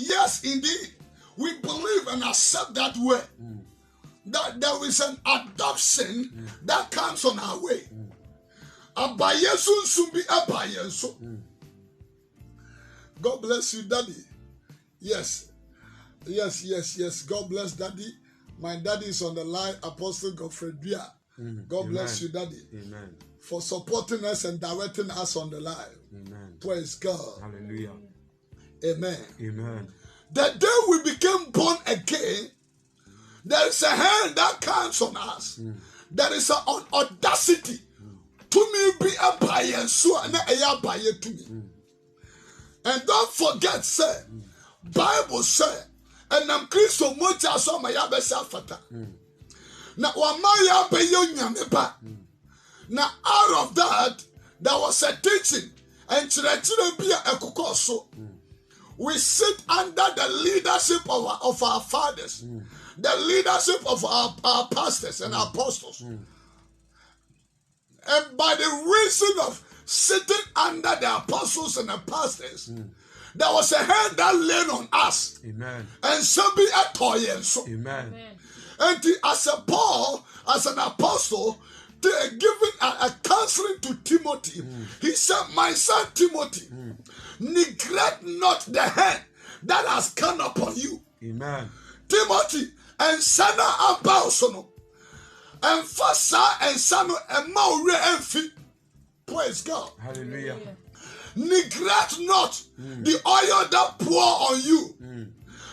Yes, indeed. We believe and accept that way. That there is an adoption that comes on our way. God bless you, Daddy. Yes. God bless Daddy. My daddy is on the line, Apostle Godfrey Bia. God bless you, Daddy. Amen. For supporting us and directing us on the line. Amen. Praise God. Hallelujah. Amen. Amen. The day we became born again, there is a hand that comes on us. There is an audacity to me be a buyer, so and a buyer to me. And don't forget, sir, Bible said, and I'm Christo Mocha so my yabesa fata. Now wamaya be yonyameba. Now out of that, there was a teaching, and chire be a kukoso. We sit under the leadership of our fathers, the leadership of our pastors and apostles. And by the reason of sitting under the apostles and the pastors, there was a hand that lay on us. Amen. And some be a toy and so. Amen. And as a Paul, as an apostle, giving a counseling to Timothy, he said, my son Timothy, neglect not the hand that has come upon you. Amen. Timothy, and sana abaosono, and fasa and sano and maure and feet. Praise God. Hallelujah. Neglect not the oil that pour on you.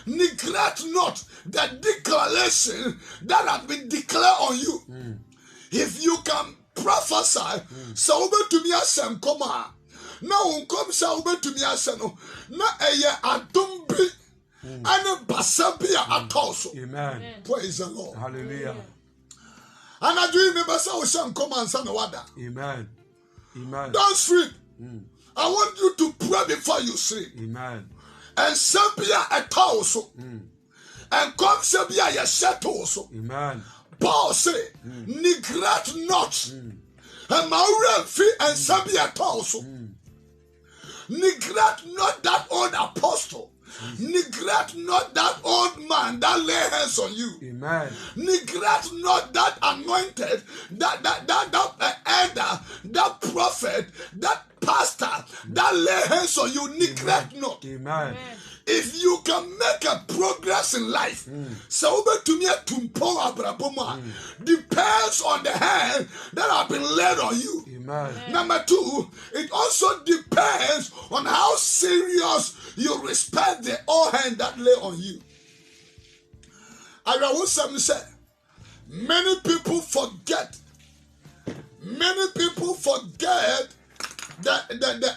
Neglect not the declaration that has been declared on you. If you can prophesy, so to me as some coma. Now come so to me as no. Na eye adumbi and basabia atoso. Amen. Praise the Lord. Hallelujah. And I do remember so some come and son wada. Amen. Amen. Don't sleep. I want you to pray before you sleep. Amen. And sabia atoso. And come sabia yeshetoso. Amen. Paul say, neglect not. And maure fi and sabia atoso. Neglect not that old apostle. Neglect not that old man that lay hands on you. Amen. Neglect not that anointed, that elder, that prophet, that pastor that lay hands on you. Neglect not. Amen. If you can make a progress in life, so to me depends on the hand that have been laid on you. Amen. Number two, it also depends on how serious you respect the old hand that lay on you. I will say, many people forget the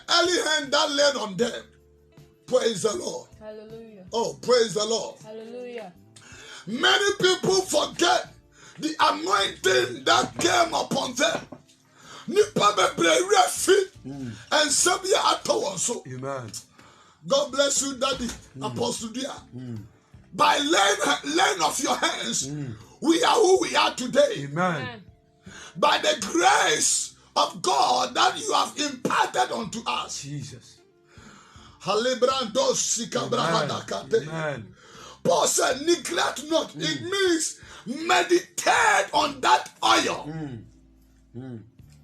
early hand that laid on them. Praise the Lord. Hallelujah. Oh, praise the Lord. Hallelujah. Many people forget the anointing that came upon them. Nipa bebree fit and sabia ato so. Amen. God bless you, Daddy, Apostle Dia. By laying of your hands, we are who we are today. Amen. By the grace of God that you have imparted unto us. Jesus. Amen. Paul said, neglect not. It means meditate on that oil.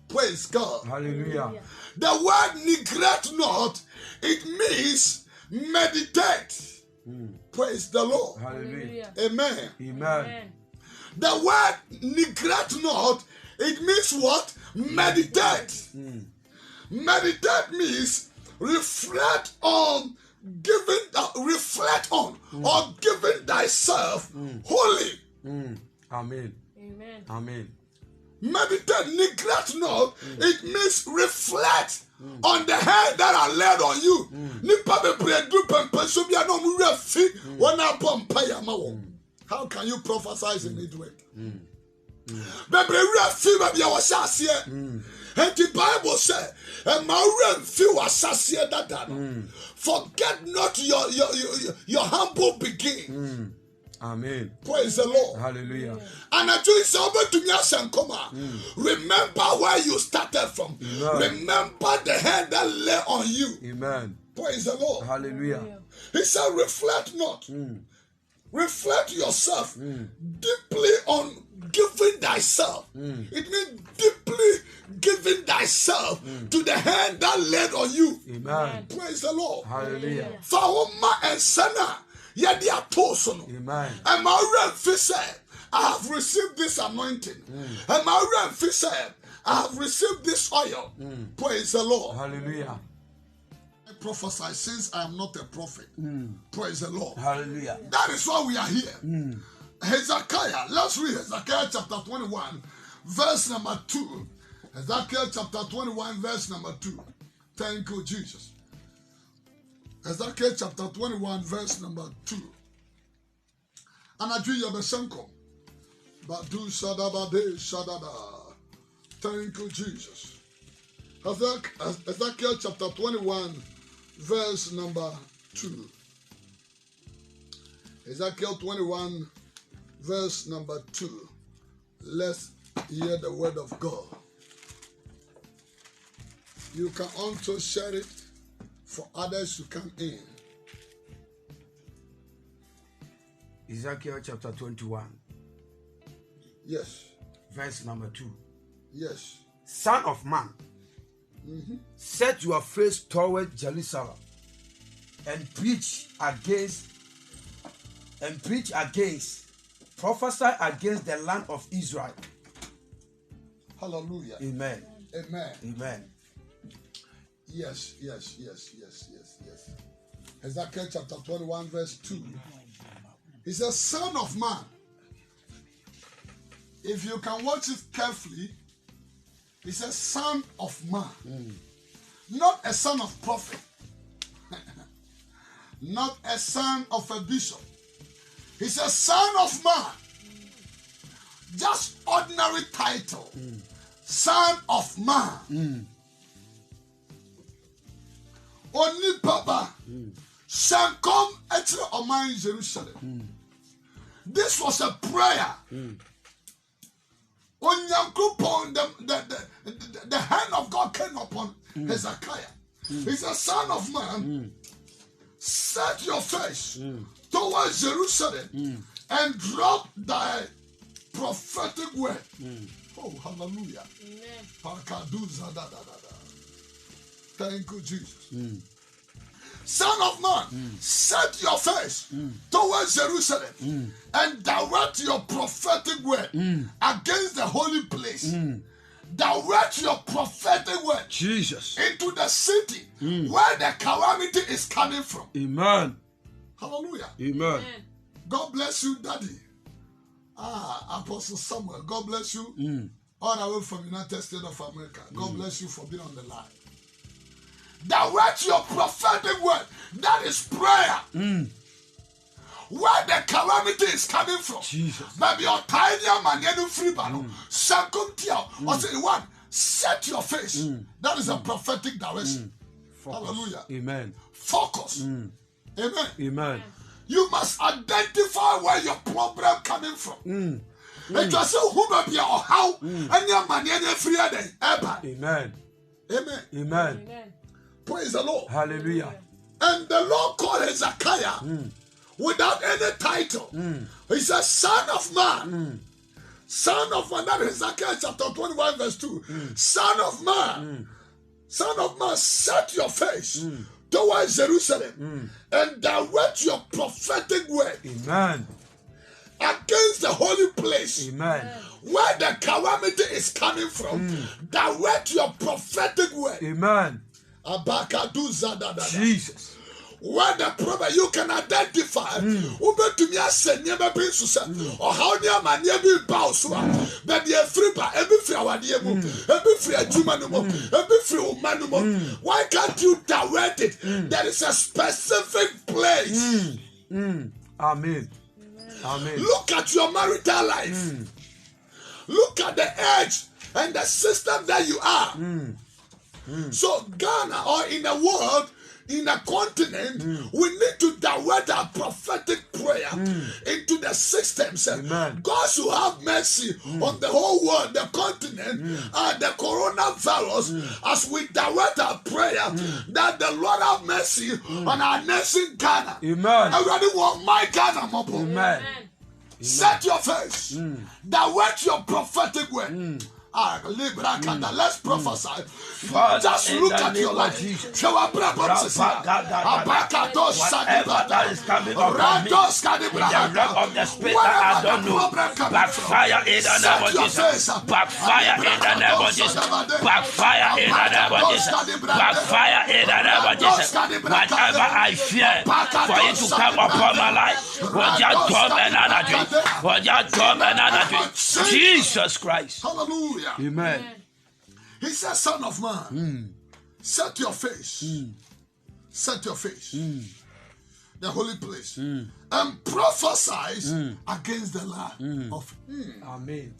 Praise God. Hallelujah. The word neglect not, it means meditate. Praise the Lord. Hallelujah. Amen. Amen. The word neglect not, it means what? Meditate. Meditate means reflect on, or giving thyself wholly. Amen. Amen. Amen. Meditate, neglect not, it means reflect on the hand that are laid on you. How can you prophesy in it way? And the Bible said, forget not your humble beginning. Amen. Praise the Lord. Hallelujah. And I do over to me as remember where you started from. Amen. Remember the hand that lay on you. Amen. Praise the Lord. Hallelujah. He said, reflect not. Reflect yourself deeply on giving thyself. It means deeply giving thyself to the hand that led on you. Amen. Praise the Lord. Hallelujah. Fawoma and Sana, yadi atosono. Amen. And my rev said, I have received this anointing. And my rev said, I have received this oil. Praise the Lord. Hallelujah. I prophesy since I am not a prophet. Praise the Lord. Hallelujah. That is why we are here. Hezekiah, let's read Hezekiah chapter 21, verse number 2. Hezekiah chapter 21, verse number 2. Thank you, Jesus. Hezekiah chapter 21, verse number 2. Anadri Yabeshenko. Badu Shadabade Shadada. Thank you, Jesus. Ezekiel chapter 21, verse number 2. Ezekiel 21, verse number 2. Let's hear the word of God. You can also share it for others to come in. Ezekiel chapter 21, Yes. verse number 2. Yes. Son of man, set your face toward Jerusalem and preach against, prophesy against the land of Israel. Hallelujah. Amen. Amen. Amen. Yes. Ezekiel chapter 21, verse 2. He says, Son of man. If you can watch it carefully, he says, Son of man. Not a son of prophet. Not a son of a bishop. He says, Son of man. Just ordinary title. Son of man. Only Baba shall come enter Oman Jerusalem. This was a prayer. The hand of God came upon Hezekiah. He said, Son of man, set your face towards Jerusalem and drop thy prophetic word. Oh, hallelujah. Amen. Thank you, Jesus. Son of man, set your face towards Jerusalem and direct your prophetic word against the holy place. Direct your prophetic word, Jesus, into the city where the calamity is coming from. Amen. Hallelujah. Amen. God bless you, Daddy. Apostle Samuel, God bless you. All the way from United States of America. God bless you for being on the line. Direct your prophetic word. That is prayer. Where the calamity is coming from. Jesus. But your tiny man getting free battle. Or say one, set your face. That is a prophetic direction. Hallelujah. Amen. Focus. Amen. Amen. You must identify where your problem coming from. And just say who may be or how and your money and free day. Amen. Amen. Amen. Praise the Lord. Hallelujah. And the Lord called Hezekiah without any title. He said, Son of man. Son of man. That is Hezekiah chapter 21 verse 2. Son of man. Son of man, set your face towards Jerusalem and direct your prophetic word. Amen. Against the holy place. Amen. Where the calamity is coming from. Direct your prophetic word. Amen. Jesus. Where the problem you can identify to me as never been or how near my near be bows but the free by every free our dear every free every free man. Why can't you direct it? There is a specific place. Amen. Amen. Look at your marital life. Look at the age and the system that you are. So Ghana or in the world, in a continent, we need to divert our prophetic prayer into the systems. Amen. God should have mercy on the whole world, the continent, the coronavirus, as we divert our prayer, that the Lord have mercy on our nation, Ghana. Amen. Everybody want my Ghana, Mopo. Amen. Set your face. Direct your prophetic word. Let's prophesy. Father, Just in look the at your name of life. Jesus. Whatever Whatever that is coming upon me, in the realm of the spirit that I don't know, backfire in the name of Jesus. Backfire in the name of Jesus. Backfire in the name of Jesus. Backfire in the name of Jesus. Whatever I fear for it to come upon my life, what you told another dream, what you told another dream. Jesus Christ. Hallelujah. Amen. He said, Son of man, set your face. Set your face. The holy place. And prophesy against the land of Amen.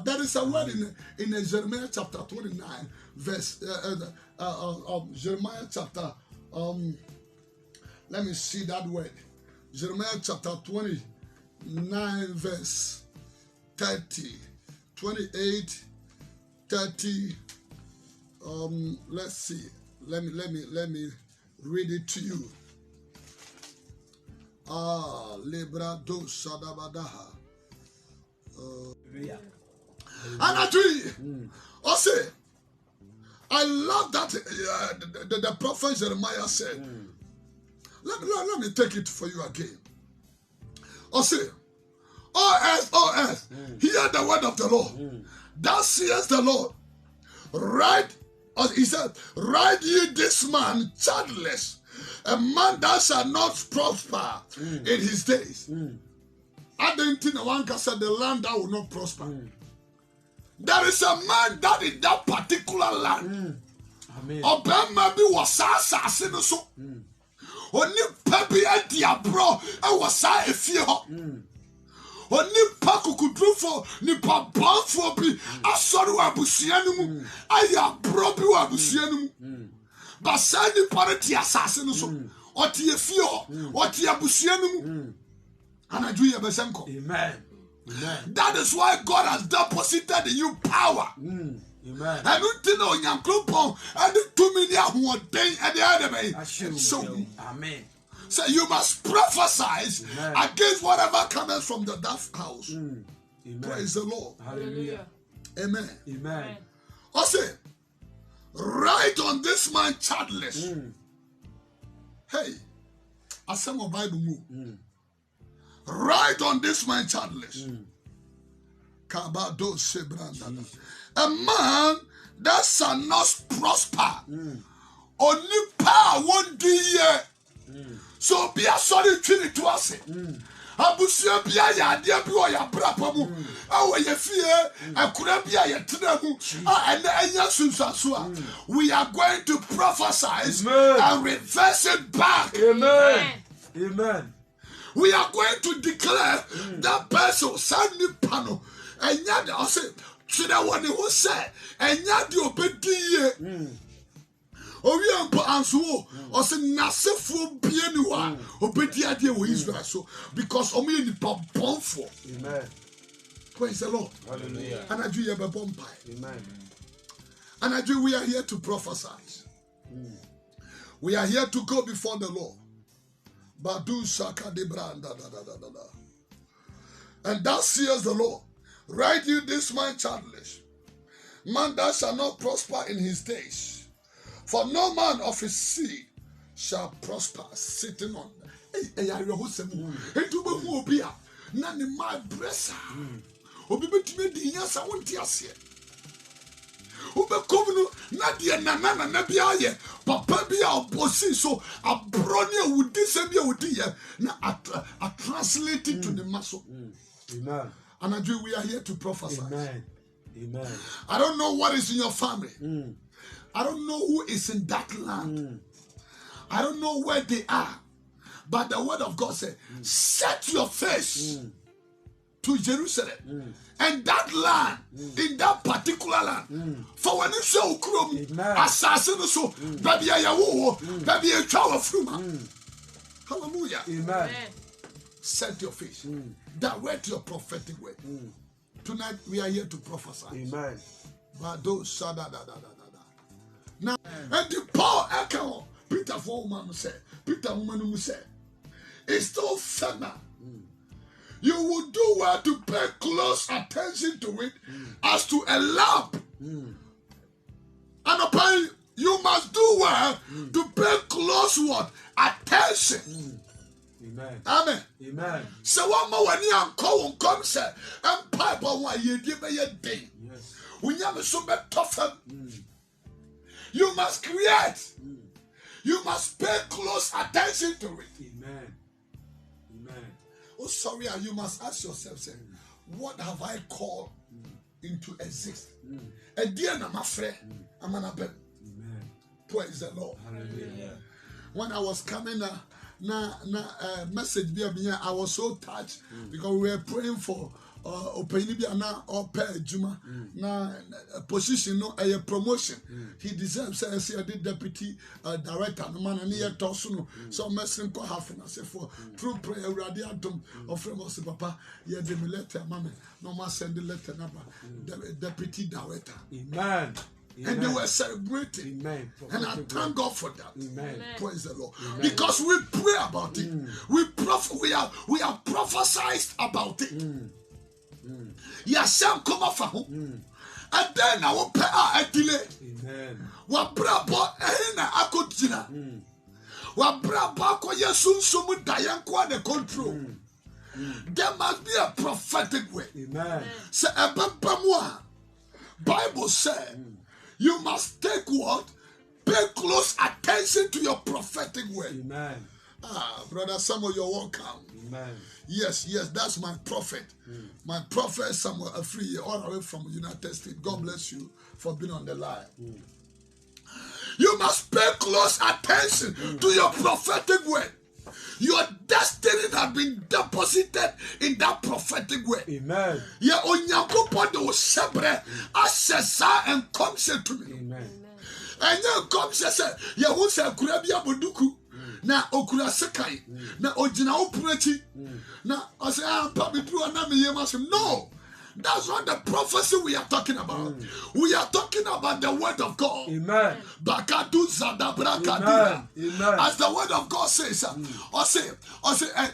There is a word in Jeremiah chapter 29, verse Jeremiah chapter let me see that word. Jeremiah chapter 29, verse 30, 28, 30. Let's see. Let me read it to you. Libra do Sadabadaha. And I do. Also, I love that the prophet Jeremiah said. Let me take it for you again. Also, O earth, hear the word of the Lord. Thus says the Lord. He said, write ye this man childless, a man that shall not prosper in his days. I don't think one can say the land that will not prosper. There is a man that in that particular land. Obama be was assassin so. Oni papi diabro e was sa efie ho. Oni pa kukudrufo ni pa bonfo bi asori wa abusia no mu aya bro bi wa abusia no mu. Ba sa ni party assassin so. Oti efie ho, oti abusia no mu. And do you Amen. Amen. That is why God has deposited in you power. Amen. And you think on your group and 2 million day and the other way. So, amen. So you must prophesy against whatever comes from the dark house. Amen. Praise the Lord. Hallelujah. Amen. Amen. Also, write on this man childless. Hey, I said my Bible move. Write on this man childless. A man that shall not prosper. Only power won't do yet. So be a sorry to us. Abusia be a yadia be a brapamu. Our ye fear, I could be a yatramu. And we are going to prophesy and reverse it back. Amen. Amen. We are going to declare that person suddenly panel and yet I say to the one who said and yet you obey oh we are answer or say nasefo bienua obedi ade we Israel so because o me ni pom for. Amen. Praise the Lord. Hallelujah. And I do you bomb pie. Amen. And I do we are here to prophesy. We are here to go before the Lord. Badu Saka de Branda da. And thus says the Lord, write you this man childless, man that shall not prosper in his days, for no man of his seed shall prosper. Sitting on nani my bressa obi betime di nyasa wonti ase Ubekomunu nadia na bia ye papa bia obosi so abronia wudi se bia wudi ye na translate it to the muscle. Amen. And I do we are here to prophesy. Amen. Amen. I don't know what is in your family. I don't know who is in that land. I don't know where they are. But the word of God said, set your face. to Jerusalem. And that land, in that particular land, for when you show Krum, assassin so, baby, baby, a child of Fruma. Hallelujah. Amen. Set your face. Direct your prophetic word. Tonight we are here to prophesy. Amen. But those now, and the Paul echo Peter for woman said, Peter woman who said, it's still further. You will do well to pay close attention to it as to a lamp. And upon you must do well to pay close what? Attention. Amen. Amen. Amen. So one more when you call on come say and pipe on why you give me a day. Yes. When you have so much tough, you must create. You must pay close attention to it. Amen. Amen. Oh, sorry, you must ask yourself, say, what have I called into existence? And dear, I'm afraid, I'm an abbot. Amen. Praise the Lord. Hallelujah. When I was coming, message I was so touched because we were praying for Openibia na Ope Juma na position no a promotion. He deserves say the deputy director no man and here tosso so messing ko half na say for through prayer ready adom of us papa ye de me letter mama no ma send the letter number the deputy director. Amen. And they were celebrating. Amen. And I thank God for that. Amen. Praise the Lord. Amen. Because we pray about it. We have prophesied about it. Yes, some come off and then I will pay a delay. Amen. What brabo ehina akojina. What brabo ko yesun sumu dayan kwa the control. There must be a prophetic way. Amen. Say ebempamwa. Bible said you must take what? Pay close attention to your prophetic word. Amen. Brother Samuel, you're welcome. Amen. Yes, that's my prophet. My prophet Samuel Afriye, all the way from United States. God bless you for being on the line. You must pay close attention to your prophetic word. Your destiny has been deposited in that prophetic word. Amen. Yeah, Onyankopon de sebre asesa and come say to me. Amen. And you come say ya hu say kura bia boduku na okura sekai na ogina opurati na o say ampa me dru na me yema say no. That's not the prophecy we are talking about. We are talking about the word of God. Amen. Bakadu zadabrakadina. Amen. As the word of God says, I say,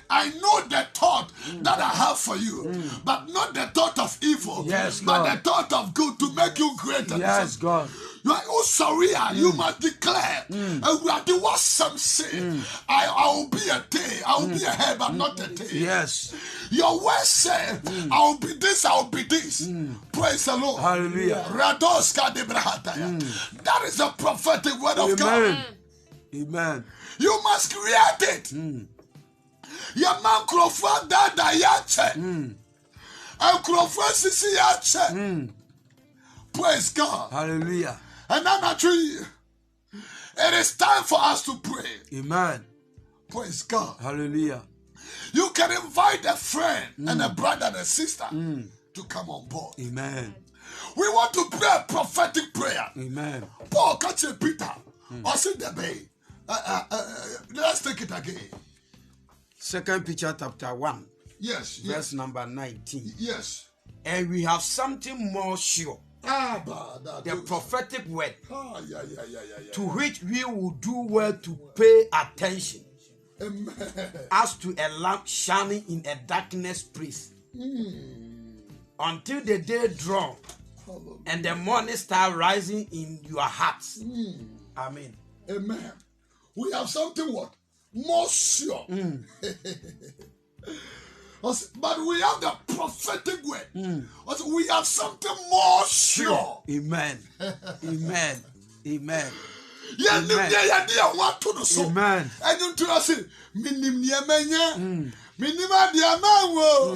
I know the thought that I have for you, but not the thought of evil, yes, but God. the thought of good to make you greater. Yes, God. You are oh sorry, you must declare. What some say, I will be a tail, I will be a head, but not a tail. Yes. Your word said, I will be this, I will be this. Praise the Lord. Hallelujah. Radoska de Brahataya. That is the prophetic word of God. Amen. You must create it. Your man Crawford Dada Yache. And Crawford Sisi Yache. Praise God. Hallelujah. And I'm actually, it is time for us to pray. Amen. Praise God. Hallelujah. You can invite a friend and a brother and a sister to come on board. Amen. We want to pray a prophetic prayer. Amen. Paul catch Peter. Or say the bay. Let's take it again. 2 Peter chapter 1. Yes. Verse number 19. Yes. And we have something more sure. The prophetic word. To which we will do well to pay attention. Amen. As to a lamp shining in a darkness place. Until the day dawn and the morning star rising in your hearts. Amen. Amen. We have something what? More sure. But we have the prophetic word. We have something more sure. Amen. Amen. Amen. Amen. Amen. And you tell us, minim niamenya, minima diamanwo,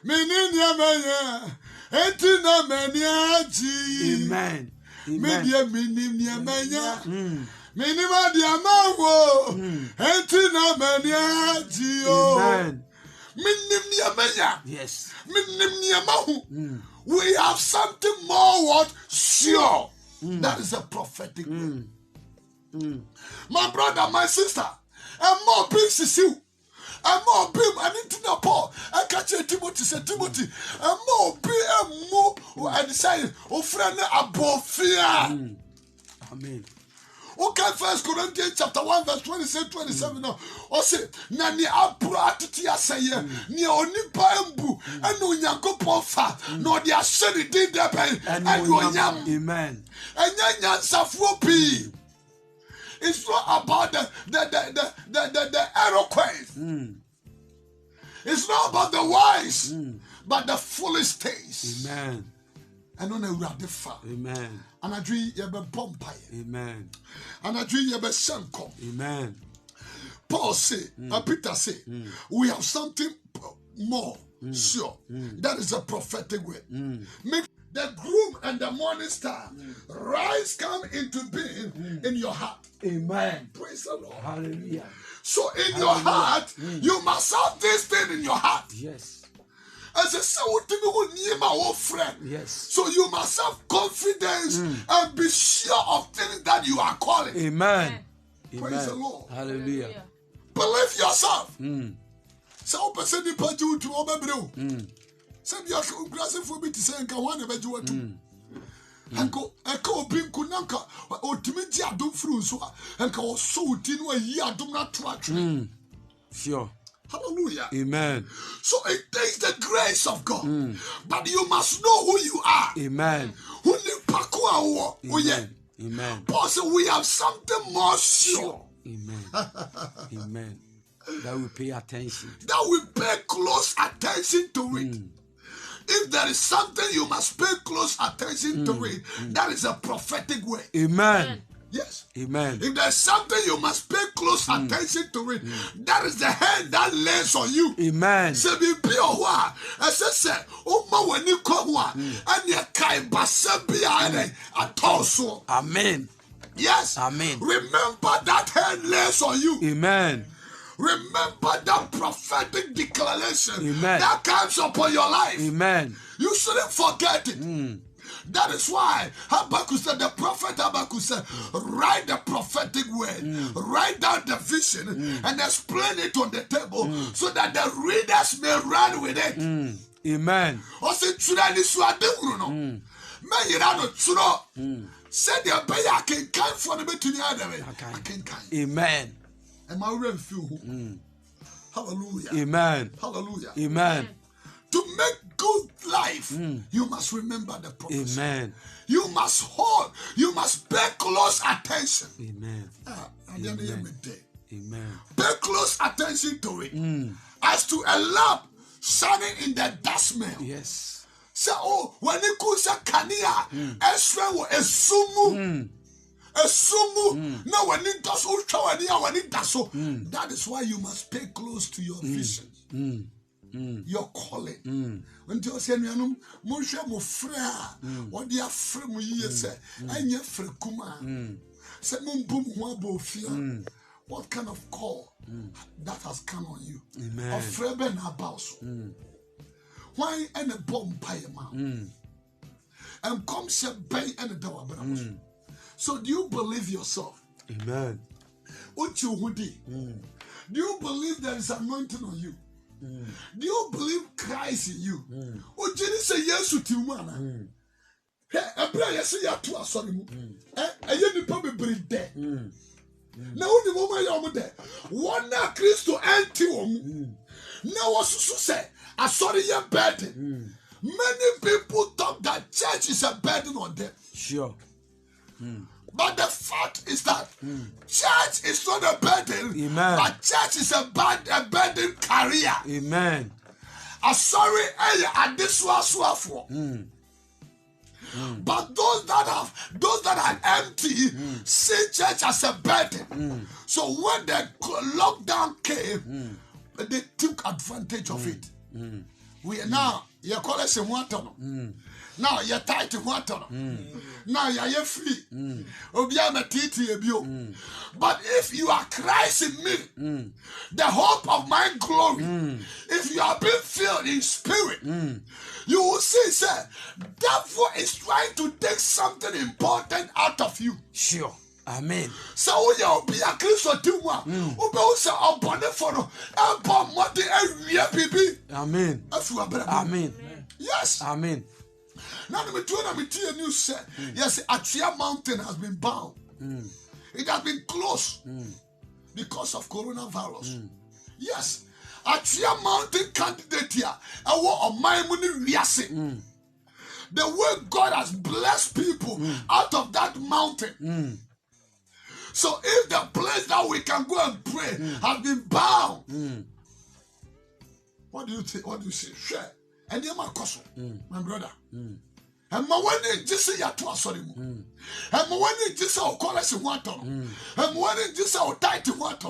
minim niamenya, entina meniaji. Amen. Media minim niamenya, minima diamanwo, entina meniaji. Amen. Yes. We have something more what? Sure. That is a prophetic word. My brother, my sister, and more peace is you. And more be and into Paul. I catch Timothy, say Timothy, and more be and more and say, oh friend, above fear. Amen. Okay, 1 Corinthians chapter 1, verse 26, 27. No, or say, Nani Abratitia say, near Onipa Mbu, and no Yanko Pofa, no, they are shedding their pain, and you are young. Amen. And yan Safuopi. It's not about the eloquence. It's not about the wise, but the foolish things. Amen. And on a radifa. Amen. And I dream you be bumpire. Amen. And I dream you be shanko. Amen. Paul say, Peter say, we have something more sure. That is a prophetic word. Make the groom and the morning star rise come into being in your heart. Amen. Praise the Lord. Hallelujah. So in your heart, you must have this thing in your heart. Yes. As a friend. Yes. So you must have confidence and be sure of things that you are calling. Amen. Praise the Lord. Hallelujah. Believe yourself. So person the party to obebrew. Send your grassy for me to say and one of you to. Uncle, echo binku nanka, or Timothy Adum Fruso, and call so tinu a year do not track. Sure. Hallelujah. Amen. So it takes the grace of God. But you must know who you are. Amen. Who live Pakua. Amen. Paul said we have something more sure. Amen. Amen. That we pay attention. That we pay close attention to it. If there is something you must pay close attention to it, that is a prophetic word. Amen. Yes. Amen. If there's something you must pay close attention to it, that is the hand that lays on you. Amen. Say be wa. As I said, Oma when you come wa, and you can't be also. Amen. Yes. Amen. Remember that hand lays on you. Amen. Remember that prophetic declaration Amen. that comes upon your life. Amen. You shouldn't forget it. That is why Habakkuk said, the prophet Habakkuk said, write the prophetic word, write down the vision, and explain it on the table so that the readers may run with it. Amen. Also, said the bay I can come for the between the other way. I can. Amen. And my real few. Hallelujah. Amen. Hallelujah. Amen. To make good life, you must remember the prophecy. Amen. You must hold, you must pay close attention. Amen. Amen. Amen. Pay close attention to it. As to a lamp shining in the dust mill. Yes. So, when it comes to Kania, Ezra will assume. Now, when it does, when it does so, that is why you must pay close to your vision. Your calling. When you say, Moshe Mofra, what they are from you say, and you're Frekuma. Say, Mumbum Wabo, what kind of call that has come on you? Amen. Of Freben Abaso. Why and a bomb payama? And come say, Bay and a Dawabra. So, do you believe yourself? Amen. Do you believe there is anointing on you? Do you believe Christ in you? Oh, Jesus say yes to you, man. A prayer say you to us on him. And you probably bring there. Now, the woman you're there, one now Christo anti woman. Now, what so say? I saw your burden. Many people thought that church is a burden on them. Sure. But the fact is that church is not a burden, Amen. but church is a burden carrier. Amen. I'm sorry, this was for. But those that are empty see church as a burden. So when the lockdown came, they took advantage of it. We are now You call us a water. Now you're tight to water. Now you're free. But if you are Christ in me, the hope of my glory, if you are being filled in spirit, you will see, sir, devil is trying to take something important out of you. Sure. Amen. So we are be a Christian too. We also are born for Amen. Amen. Yes. Amen. Now let me tell you news, sir. Yes, Achia Mountain has been bound. It has been closed because of coronavirus. Yes. Achia Mountain candidate here. I want my money. The way God has blessed people out of that mountain. So if the place that we can go and pray has been bound, what do you think? What do you say? Share. And you're my cousin, my brother. And my one is just say to us, sorry. And my one is just our callers in water. And one is just our tight in water.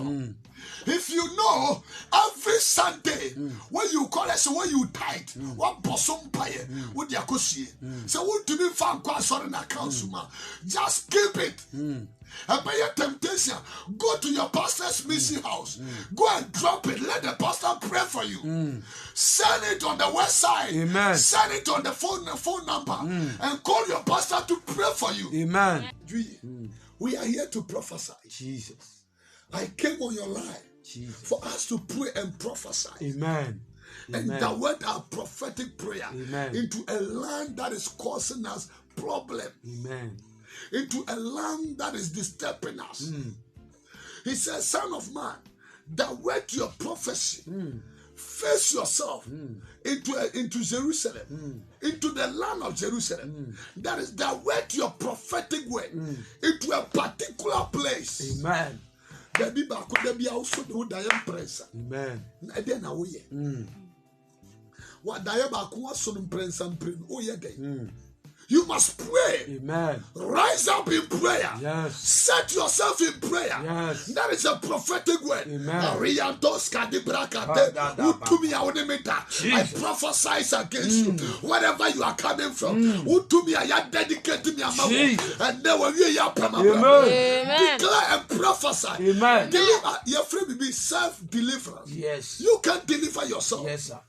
If you know, every Sunday, when you call us, when you tight, what bosom pie, what you could see. So, what do you find quite sorry in a council? Just keep it. And by your temptation, go to your pastor's missing house. Go and drop it. Let the pastor pray for you. Send it on the website. Amen. Send it on the phone number. And call your pastor to pray for you. Amen. We are here to prophesy. Jesus. I came on your line for us to pray and prophesy. Amen. And that word our prophetic prayer into a land that is causing us problem. Amen. Into a land that is disturbing us. He says, son of man, direct your prophecy. Face yourself into Jerusalem, into the land of Jerusalem. That is, direct your prophetic word into a particular place. Amen. There be also the Diane Prince. Amen. Then away. What Diane was on Prince and Prince. Oh, yeah, you must pray. Amen. Rise up in prayer. Yes. Set yourself in prayer. Yes. That is a prophetic word. Amen. I prophesy against you. Wherever you are coming from. I dedicate me and then when you are declare and prophesy. Amen. Your friend will be self-deliverance. Yes. You can deliver yourself. Yes, sir.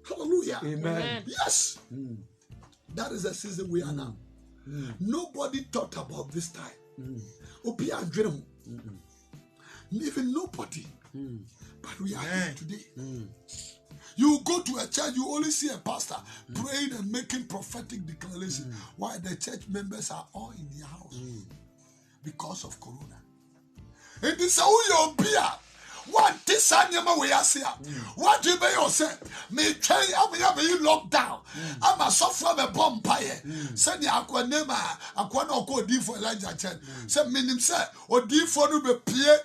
Hallelujah. Amen. Yes. That is the season we are now. Nobody thought about this time. Even nobody. But we are here today. You go to a church, you only see a pastor praying and making prophetic declaration while the church members are all in their house because of corona. It is how you be. What this animal we are saying? What do you say? Me try, I'm locked down. I'm a suffer a bomb pie. Send your aquanema, aquano go deep for Elijah Chen. Send me say, or deep for no be peer.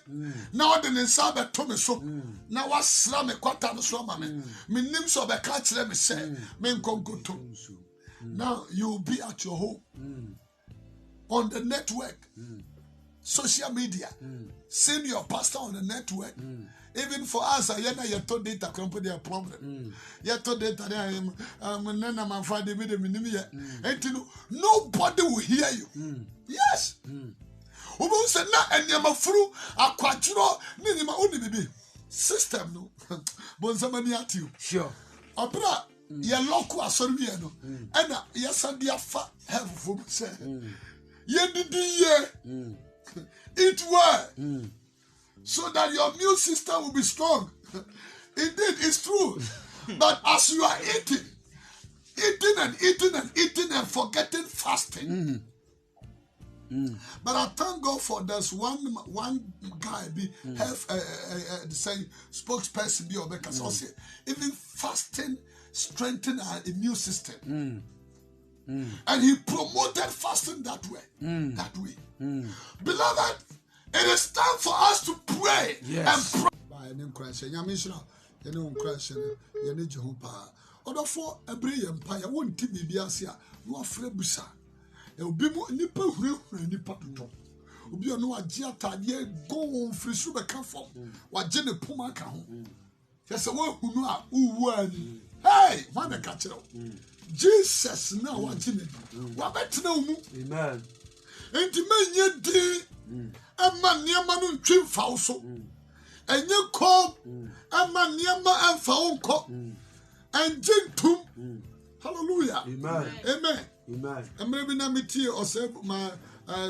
Now the Nisaba Tommy so. Now what slam a quarter of swamman. Me names of a catch, let me say, men come go to. Now you will be at your home on the network. Social media, send your pastor on the network. Even for us, I told data company a problem. You told data, nobody will hear you. Yes. Ubu said na enyama furu akwatro ninima uni bibi system no bonsamani atiu. Sure. Opera ye loku asori ye no. Ena ye sandia fa have for say. Ye didi ye. Eat well so that your immune system will be strong. Indeed, it's true. But as you are eating and forgetting fasting. But I thank God for this one guy have say spokesperson be or because also even fasting strengthen our immune system. And he promoted fasting that way. Beloved, it is time for us to pray. Yes. And pray. By name Christ, Yamishra, you know Christ, you need Jehovah. Other for a brilliant empire, won't be Biasia, no Frebusa. It will be more nipper who nipper to talk. Will be no Agiata, ye go on free super come from. What Jenny Puma come. Just a word who know who were. Hey, man, I catch it. Jesus now watching it. What better no mu? Amen. And the man yet did a man near man trim fauso. And you call a man near man and found cop and gentum. Hallelujah. Amen. Amen. Amen. And maybe na meti or say my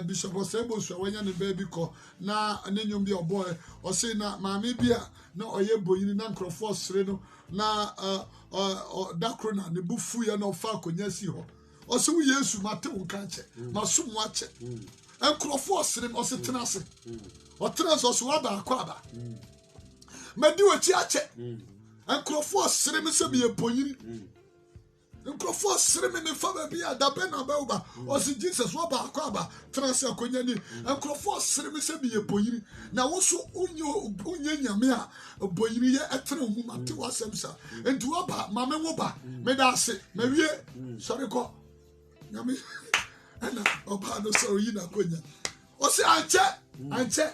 Bishop was able to when you baby call na and then you be a boy or say na mammy beer no or ye boy in Uncle Force Reno na Dakrona the bufu ya no falco yesi ho or so we yes mate un catch masum watch it and Force Reno or say tenase or trans or swaba quaba Medu a chiache and Force Reno se be a boy. Nkrofo sreme ne fa ba bia da be na ba uba o si Jesus wo ba akwa transi akonya ni nkrofo sreme se bi ye poyiri na wo so onye nyame a boyiri ye etre hu mate wasem sa enti wo ba mame wo ba me da ase me wie sori ko nyame ana oba no so yi na konya o si anche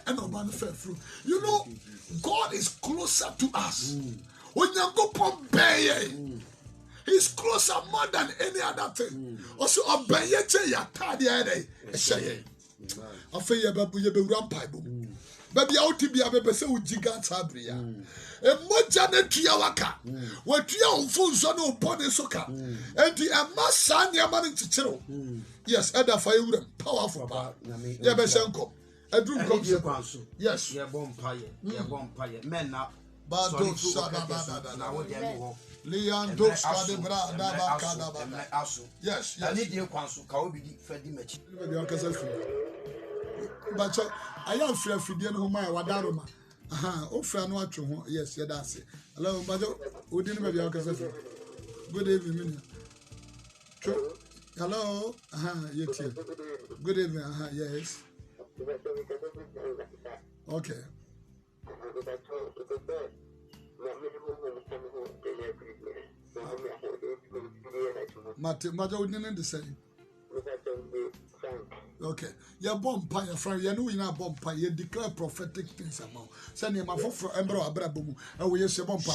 and oba no fa fru. You know, God is closer to us. Onyankopon beye. He's closer more than any other thing. Also, obey ya tadi ere. Say, afa ye babu ye be rampai bo. Baby out to be a baby say ujiga tabria. E moja ne tuya waka. We tuya umfunzo no body soka. And the amasa nya mani chichiro. Yes, eda fa yurem powerful ba. Ye be senko. Edrum go. Yes. Ye bompaye. Men na Bado sada na wo dem ho. Leandro Skadebra Daba Kadaba. Yes, I need you counsel. Can we be Freddy Match? But I am free of the home, my Wadaroma. Aha, oh, friend, what you yes, that's it. Hello, Bajo, who didn't have your cousin. Good evening. Hello, you too. Good evening, yes. Okay. Mate, wouldn't the same. Okay, your bomb pie, friend. You know, in our bomb pie, you declare prophetic things about. Send him a for Embro Abrabu, and we use your bomb pie.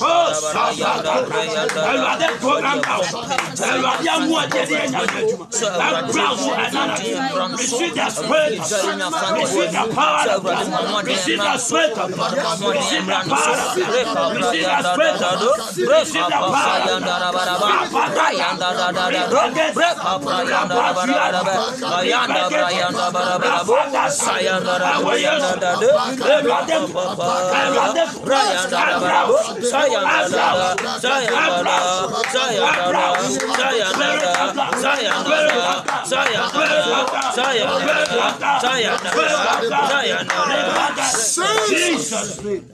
Jesus name.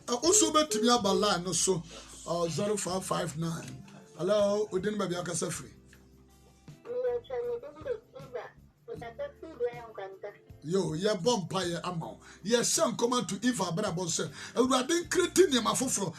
Also bet to me about line so 0559. Hello, we didn't be a free. Yo, ye bomb pie amount. Yes, some command to Eva Brabon said, and we are then creating him a fufro.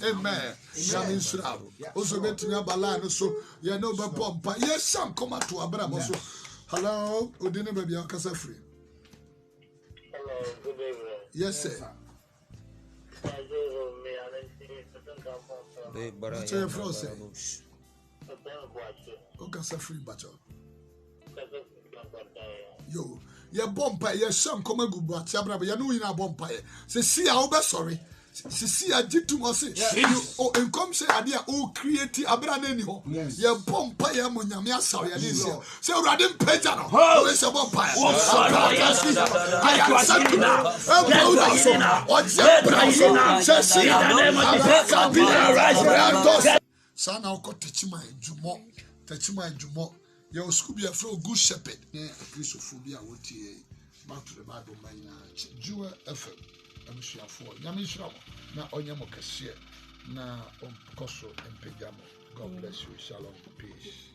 Amen. Also, bet me about line so you know, but bomb pie. Yes, some command to Abraham. Hello, Udine baby, I'm casa free. Hello, good evening. Yes, sir. What's your friend say? Oh, casa free, bacho. Yo, your bomb pie, your son come and go back. Sabra, you know, in a bomb pie. Say, see, I'll be sorry. See, I did too much. Oh, and come say, idea, oh, creative, Abranani, your bomb pie, Munyamia, sorry, I didn't say. So, I didn't pay that. Oh, it's a bomb pie. Son, I'll got Techima Jumo. Your Scooby, a flow good shepherd. Yeah, a piece of phobia, what ye back to the Bible, my Jew effort. I'm sure for Yamishra, now Onyamokasia, now on Koso and Pejamo. God bless you. Shalom. Peace.